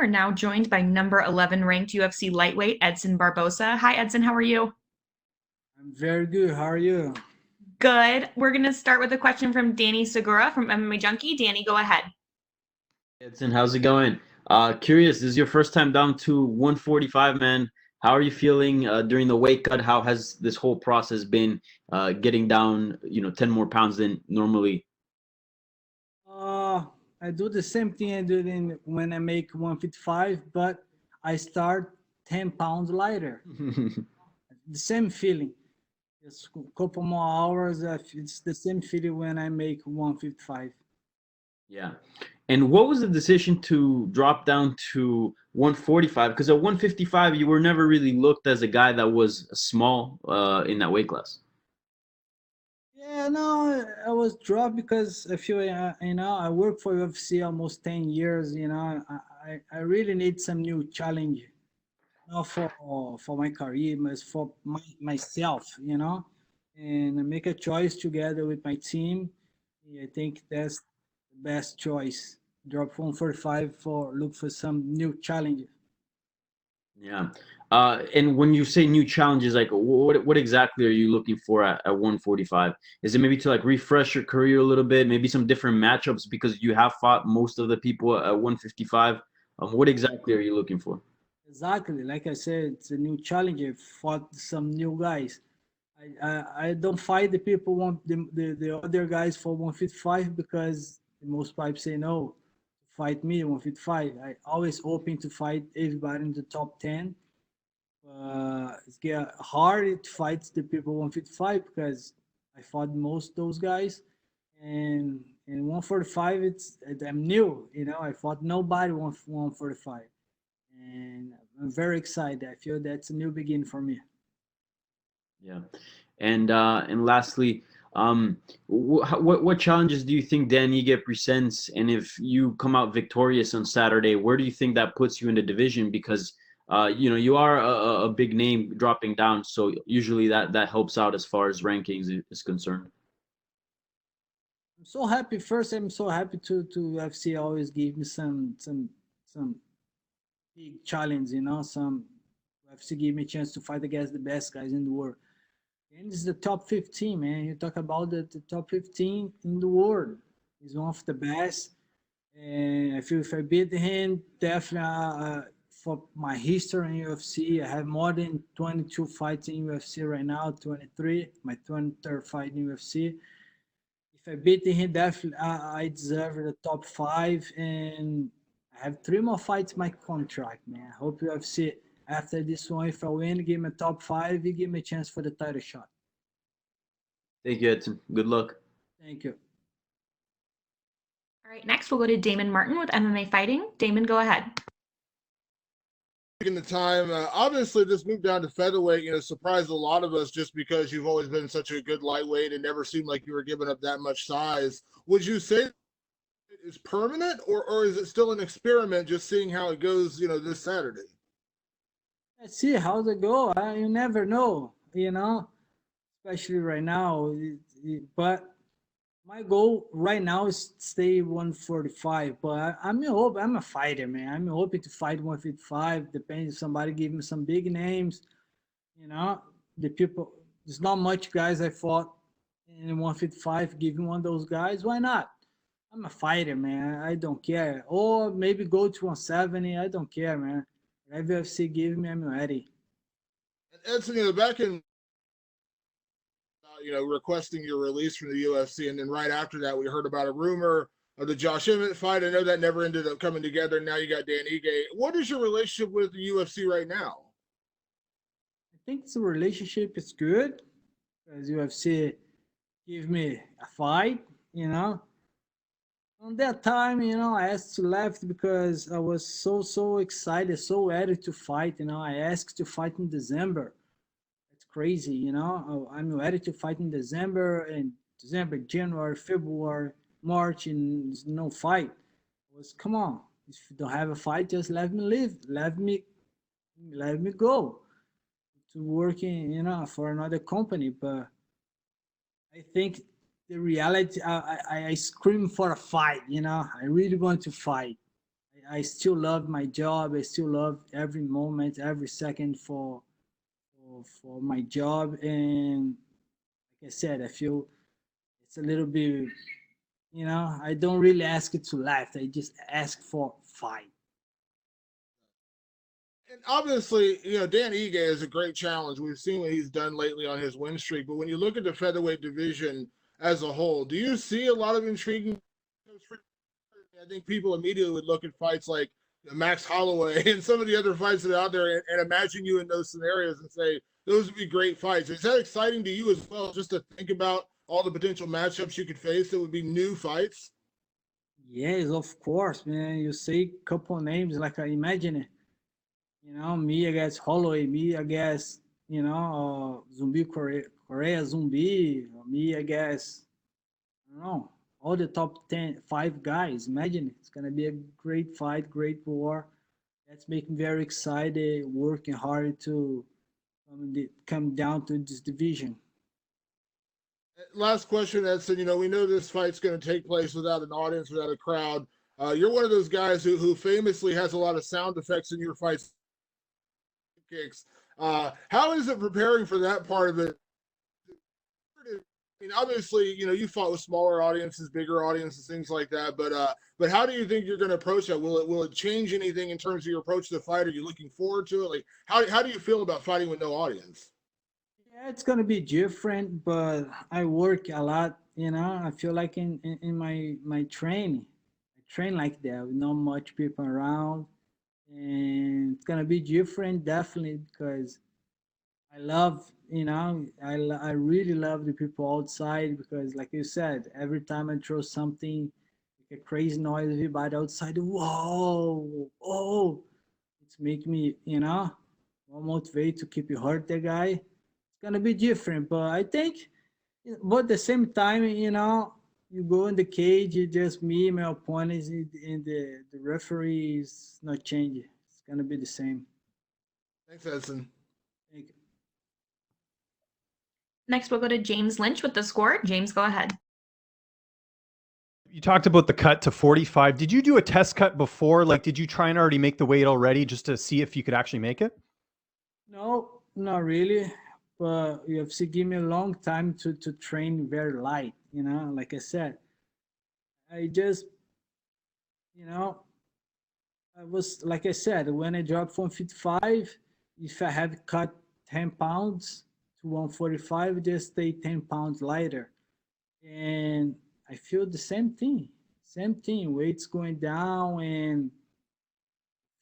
We're now joined by number 11 ranked UFC lightweight Edson Barboza. Hi, Edson. How are you? I'm very good. How are you? Good. We're going to start with a question from Danny Segura from MMA Junkie. Danny, go ahead. Edson, how's it going? Curious, this is your first time down to 145, man. How are you feeling during the weight cut? How has this whole process been getting down, 10 more pounds than normally? I do the same thing I do when I make 155, but I start 10 pounds lighter. The same feeling. Just a couple more hours. It's the same feeling when I make 155. Yeah. And what was the decision to drop down to 145? Because at 155, you were never really looked as a guy that was small in that weight class. Yeah, no, I was dropped because I feel, I work for UFC almost 10 years, I really need some new challenge, not for my career, but for myself, and I make a choice together with my team. I think that's the best choice. Drop 145 for look for some new challenges. Yeah. And when you say new challenges, like what exactly are you looking for at 145? Is it maybe to like refresh your career a little bit, maybe some different matchups because you have fought most of the people at 155? What exactly are you looking for? Exactly, like I said, it's a new challenge. I fought some new guys. I don't fight the people want the other guys for 155 because most people say no. Fight me 155. I always open to fight everybody in the top 10. It's get hard to fight the people 155 because I fought most those guys, and in 145 I'm new. I fought nobody 145, and I'm very excited. I feel that's a new beginning for me. Yeah. And lastly, what challenges do you think Dan Ige presents? And if you come out victorious on Saturday, where do you think that puts you in the division? Because you are a big name dropping down, so usually that helps out as far as rankings is concerned. I'm so happy. First, I'm so happy to FC always give me some big challenge. Some FC give me a chance to fight against the best guys in the world. And it's the top 15, man. You talk about the top 15 in the world. He's one of the best. And I feel if I beat him, definitely for my history in UFC, I have more than 22 fights in UFC right now, 23, my 23rd fight in UFC. If I beat him, definitely I deserve the top five. And I have three more fights in my contract, man. I hope UFC, after this one, if I win, give me a top five, you give me a chance for the title shot. Thank you, Edson. Good luck. Thank you. All right, next we'll go to Damon Martin with MMA Fighting. Damon, go ahead. Taking the time, obviously this move down to featherweight, surprised a lot of us just because you've always been such a good lightweight and never seemed like you were giving up that much size. Would you say it's permanent, or is it still an experiment, just seeing how it goes, this Saturday? Let's see how they go. You never know, especially right now. But my goal right now is stay 145. But I'm a fighter, man. I'm hoping to fight 155. Depends if somebody give me some big names. The people. There's not much guys I fought in 155. Give me one of those guys. Why not? I'm a fighter, man. I don't care. Or maybe go to 170. I don't care, man. Whatever UFC give me, I'm ready. And Edson, back in requesting your release from the UFC, and then right after that, we heard about a rumor of the Josh Emmett fight. I know that never ended up coming together. Now you got Dan Ige. What is your relationship with the UFC right now? I think the relationship is good because UFC give me a fight. On that time, I asked to left because I was so excited, so ready to fight. I asked to fight in December. It's crazy, I'm ready to fight in December, and December, January, February, March, and there's no fight. I was, come on, if you don't have a fight, just let me live, let me go to working, for another company. But I think the reality, I scream for a fight. I really want to fight. I still love my job. I still love every moment, every second for my job. And like I said, I feel it's a little bit, I don't really ask it to laugh. I just ask for fight. And obviously, Dan Ige is a great challenge. We've seen what he's done lately on his win streak. But when you look at the featherweight division as a whole, do you see a lot of intriguing? I think people immediately would look at fights like Max Holloway and some of the other fights that are out there and imagine you in those scenarios and say those would be great fights. Is that exciting to you as well, just to think about all the potential matchups you could face that would be new fights? Yes, of course, man. You say a couple names, like I imagine it. Me against Holloway, me against, Zumbi Korea Zumbi, me against, I don't know, all the top 5 guys. Imagine it. It's going to be a great fight, great war. That's making me very excited, working hard to come down to this division. Last question, Edson. We know this fight's going to take place without an audience, without a crowd. You're one of those guys who famously has a lot of sound effects in your fights. Kicks. How is it preparing for that part of it? I mean, obviously, you fought with smaller audiences, bigger audiences, things like that. But how do you think you're going to approach that? Will it change anything in terms of your approach to the fight? Are you looking forward to it? Like, how do you feel about fighting with no audience? Yeah, it's gonna be different, but I work a lot. I feel like in my training, I train like that with not much people around, and it's gonna be different definitely because I love, I really love the people outside because, like you said, every time I throw something, like a crazy noise, everybody outside, whoa, oh, it's making me, more motivated to keep you hurt the guy. It's gonna be different, but I think, but at the same time, you go in the cage, it's just me, my opponents, and the referee is not changing. It's gonna be the same. Thanks, Edson. Thank you. Next, we'll go to James Lynch with the score. James, go ahead. You talked about the cut to 45. Did you do a test cut before? Like, did you try and already make the weight already just to see if you could actually make it? No, not really. But UFC give me a long time to train very light. Like I said, I just, I was, like I said, when I dropped from 55, if I had cut 10 pounds to 145, just stay 10 pounds lighter. And I feel the same thing. Weight's going down and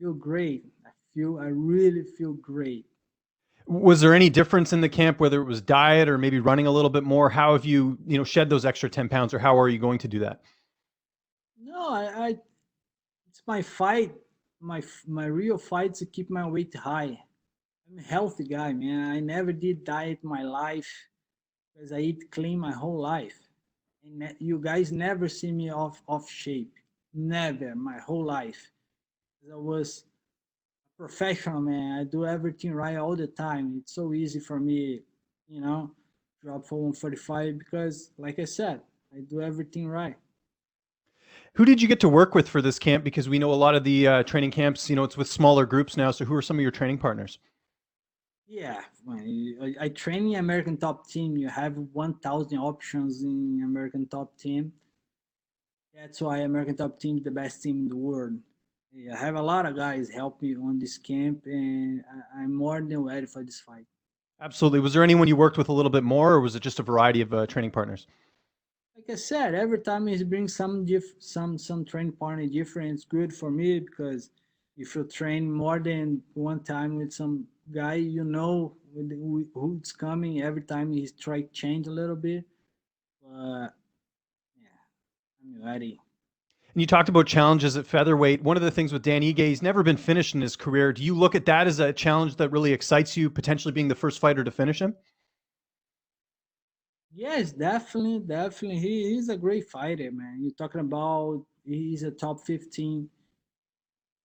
feel great. I really feel great. Was there any difference in the camp, whether it was diet or maybe running a little bit more? How have you, shed those extra 10 pounds, or how are you going to do that? No, I it's my fight. My real fight to keep my weight high. I'm a healthy guy, man. I never did diet in my life because I eat clean my whole life. And you guys never see me off shape. Never, my whole life. I was a professional, man. I do everything right all the time. It's so easy for me, drop for 145 because, like I said, I do everything right. Who did you get to work with for this camp? Because we know a lot of the training camps, it's with smaller groups now. So who are some of your training partners? Yeah, I train in American Top Team. You have 1,000 options in American Top Team. That's why American Top Team is the best team in the world. Yeah, I have a lot of guys help me on this camp, and I'm more than ready for this fight. Absolutely. Was there anyone you worked with a little bit more, or was it just a variety of training partners? Like I said, every time he brings some training partner different, it's good for me because if you train more than one time with some guy, who's coming. Every time he's try to change a little bit, but yeah, I'm ready. And you talked about challenges at featherweight. One of the things with Dan Ige, he's never been finished in his career. Do you look at that as a challenge that really excites you, potentially being the first fighter to finish him? Yes, definitely. He's a great fighter, man. You're talking about he's a top 15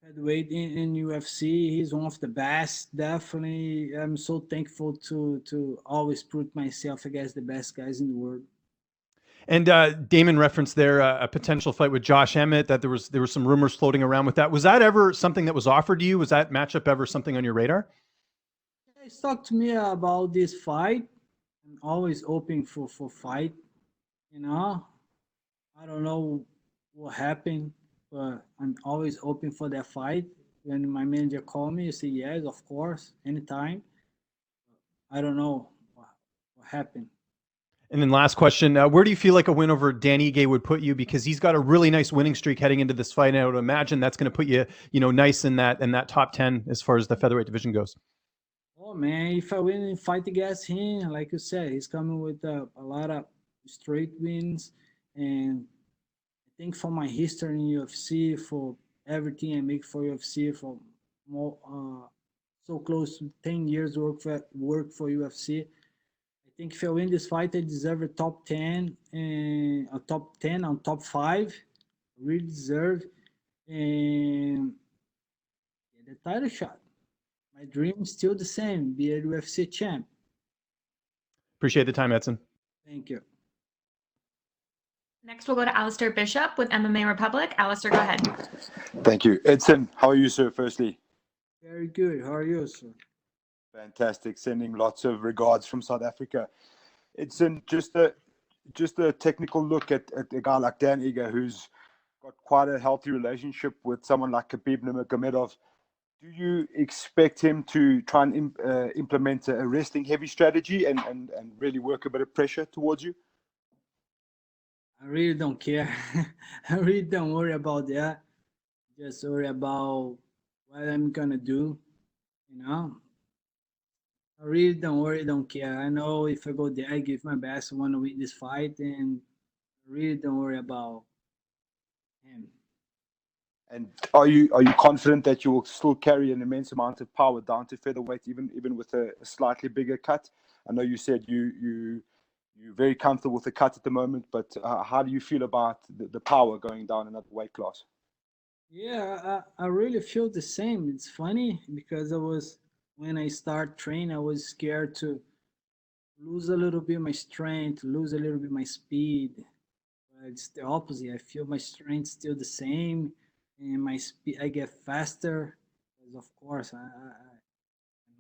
heavyweight in UFC. He's one of the best. Definitely, I'm so thankful to always put myself against the best guys in the world. And Damon referenced there a potential fight with Josh Emmett, that there were some rumors floating around with that. Was that ever something that was offered to you? Was that matchup ever something on your radar? He's talked to me about this fight. I'm always open for fight. You know, I don't know what happened, but I'm always open for that fight. When my manager called me, I say yes, of course, anytime. I don't know what happened. And then last question, where do you feel like a win over Dan Ige would put you? Because he's got a really nice winning streak heading into this fight. And I would imagine that's going to put you, nice in that top 10 as far as the featherweight division goes. Oh man, if I win and fight against him, like you said, he's coming with a lot of straight wins. And I think for my history in UFC, for everything I make for UFC, for more so close to 10 years work for UFC. I think if I win this fight, I deserve a top 10 and a top 10 and top 5. Really deserve. And the title shot. My dream is still the same, be a UFC champ. Appreciate the time, Edson. Thank you. Next, we'll go to Alistair Bishop with MMA Republic. Alistair, go ahead. Thank you. Edson, how are you, sir, firstly? Very good. How are you, sir? Fantastic. Sending lots of regards from South Africa. Edson, just a technical look at a guy like Dan Ige, who's got quite a healthy relationship with someone like Khabib Nurmagomedov. Do you expect him to try and implement a wrestling heavy strategy and really work a bit of pressure towards you? I really don't care. I really don't worry about that. Just worry about what I'm gonna do. I really don't care. I know if I go there, I give my best. I want to win this fight, and I really don't worry about him. And are you confident that you will still carry an immense amount of power down to featherweight, even with a slightly bigger cut? I know you said you're very comfortable with the cut at the moment, but how do you feel about the power going down another weight class? Yeah, I really feel the same. It's funny because when I start training, I was scared to lose a little bit my strength, lose a little bit my speed. But it's the opposite. I feel my strength still the same, and my speed, I get faster. Because of course, I'm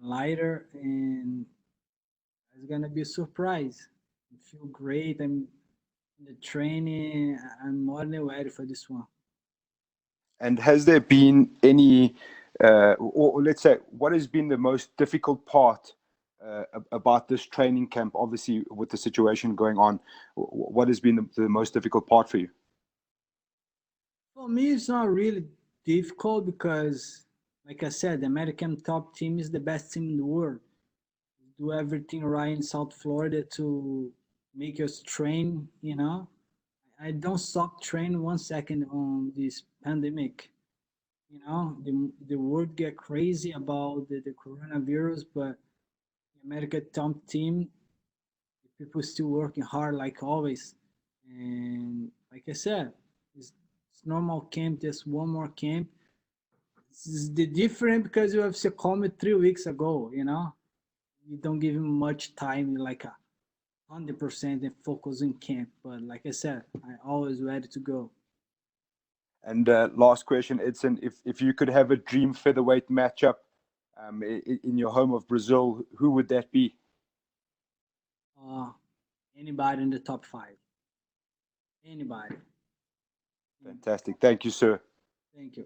lighter, and it's gonna be a surprise. I feel great. I'm in the training. I'm more than ready for this one. And has there been any, or let's say, what has been the most difficult part about this training camp? Obviously, with the situation going on, what has been the most difficult part for you? For me, it's not really difficult because, like I said, the American top team is the best team in the world. Do everything right in South Florida to make us train, I don't stop training 1 second on this pandemic. The world get crazy about the coronavirus, but the American top team, the people still working hard like always. And like I said, it's normal camp, just one more camp. This is the different because you have succumbed 3 weeks ago, You don't give him much time, like 100% and focus in camp. But like I said, I always ready to go. And last question, Edson, if you could have a dream featherweight matchup in your home of Brazil, who would that be? Anybody in the top 5. Anybody. Fantastic. Thank you, sir. Thank you.